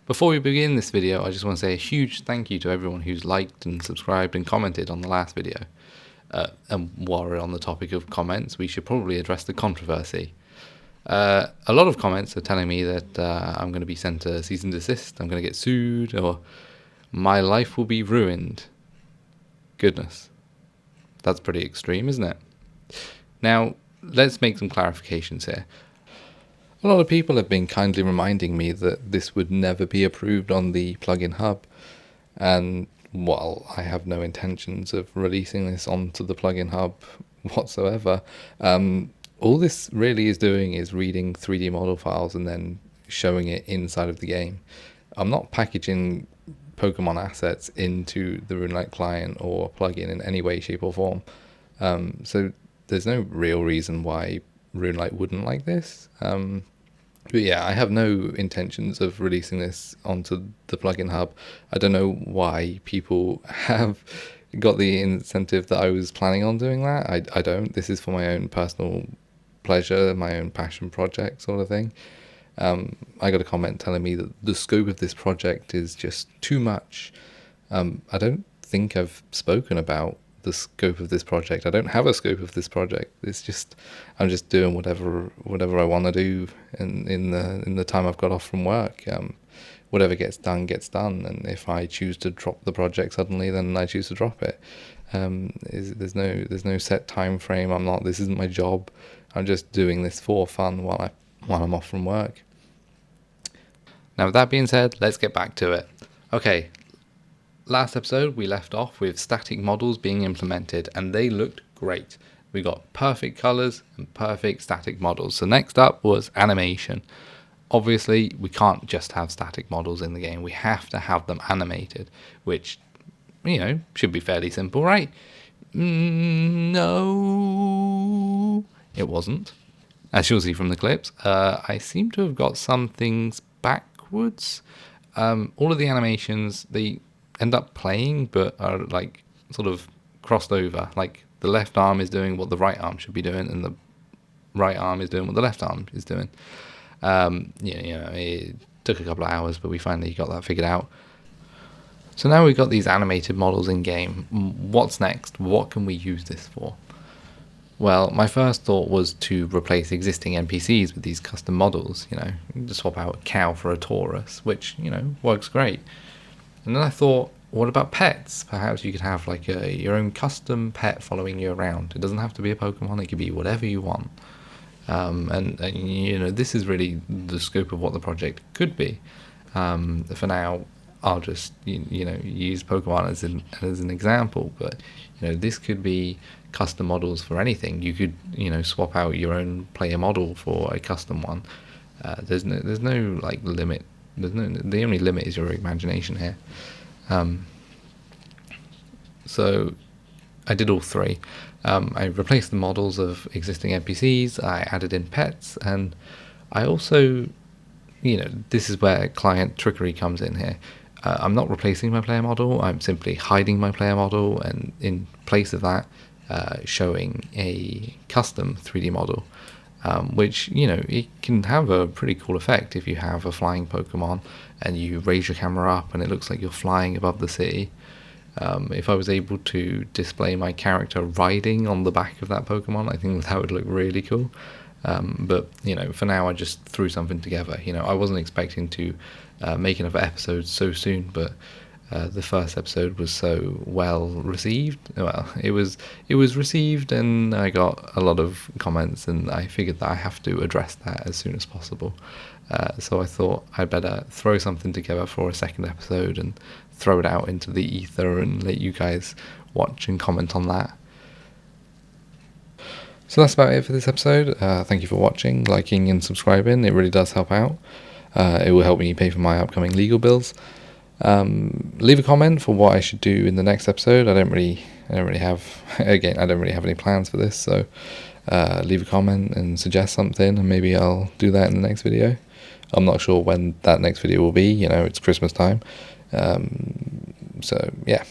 Before we begin this video, I just want to say a huge thank you to everyone who's liked and subscribed and commented on the last video. And while we're on the topic of comments, we should probably address the controversy. A lot of comments are telling me that I'm going to be sent a cease and desist, I'm going to get sued, or my life will be ruined. Goodness, that's pretty extreme, isn't it? Now, let's make some clarifications here. A lot of people have been kindly reminding me that this would never be approved on the plugin hub, and while I have no intentions of releasing this onto the plugin hub whatsoever, all this really is doing is reading 3D model files and then showing it inside of the game. I'm not packaging Pokemon assets into the RuneLite client or plugin in any way, shape or form. So there's no real reason why RuneLite wouldn't like this. But yeah, I have no intentions of releasing this onto the plugin hub. I don't know why people have got the incentive that I was planning on doing that. I don't. This is for my own personal pleasure, my own passion project sort of thing. I got a comment telling me that the scope of this project is just too much. I don't think I've spoken about the scope of this project. I don't have a scope of this project. It's just I'm just doing whatever I want to do in the time I've got off from work. Whatever gets done, and if I choose to drop the project suddenly, then I choose to drop it. There's no set time frame. This isn't my job. I'm just doing this for fun while I'm off from work. Now, with that being said, let's get back to it. Okay, last episode we left off with static models being implemented, and they looked great. We got perfect colors and perfect static models. So next up was animation. Obviously, we can't just have static models in the game. We have to have them animated, which, should be fairly simple, right? No, it wasn't. As you'll see from the clips, I seem to have got some things backwards. All of the animations, they end up playing, but are like sort of crossed over. Like the left arm is doing what the right arm should be doing, and the right arm is doing what the left arm is doing. It took a couple of hours, but we finally got that figured out. So now we've got these animated models in game. What's next? What can we use this for? Well, my first thought was to replace existing NPCs with these custom models, to swap out a cow for a Taurus, which, works great. And then I thought, what about pets? Perhaps you could have like your own custom pet following you around. It doesn't have to be a Pokemon, it could be whatever you want. And this is really the scope of what the project could be. For now, I'll just use Pokemon as an example, but this could be custom models for anything. You could swap out your own player model for a custom one. There's no like limit. The only limit is your imagination here. So I did all three. I replaced the models of existing NPCs, I added in pets, and I also, this is where client trickery comes in here. I'm not replacing my player model, I'm simply hiding my player model, and in place of that, showing a custom 3D model, which, it can have a pretty cool effect if you have a flying Pokemon and you raise your camera up and it looks like you're flying above the city. If I was able to display my character riding on the back of that Pokemon, I think that would look really cool. But for now I just threw something together. I wasn't expecting to make another episode so soon, but the first episode was so well received. Well, it was received, and I got a lot of comments, and I figured that I have to address that as soon as possible. So I thought I'd better throw something together for a second episode and throw it out into the ether and let you guys watch and comment on that. So that's about it for this episode. Thank you for watching, liking and subscribing. It really does help out. It will help me pay for my upcoming legal bills. Leave a comment for what I should do in the next episode. I don't really have any plans for this, so leave a comment and suggest something, and maybe I'll do that in the next video. I'm not sure when that next video will be. It's Christmas time. So yeah,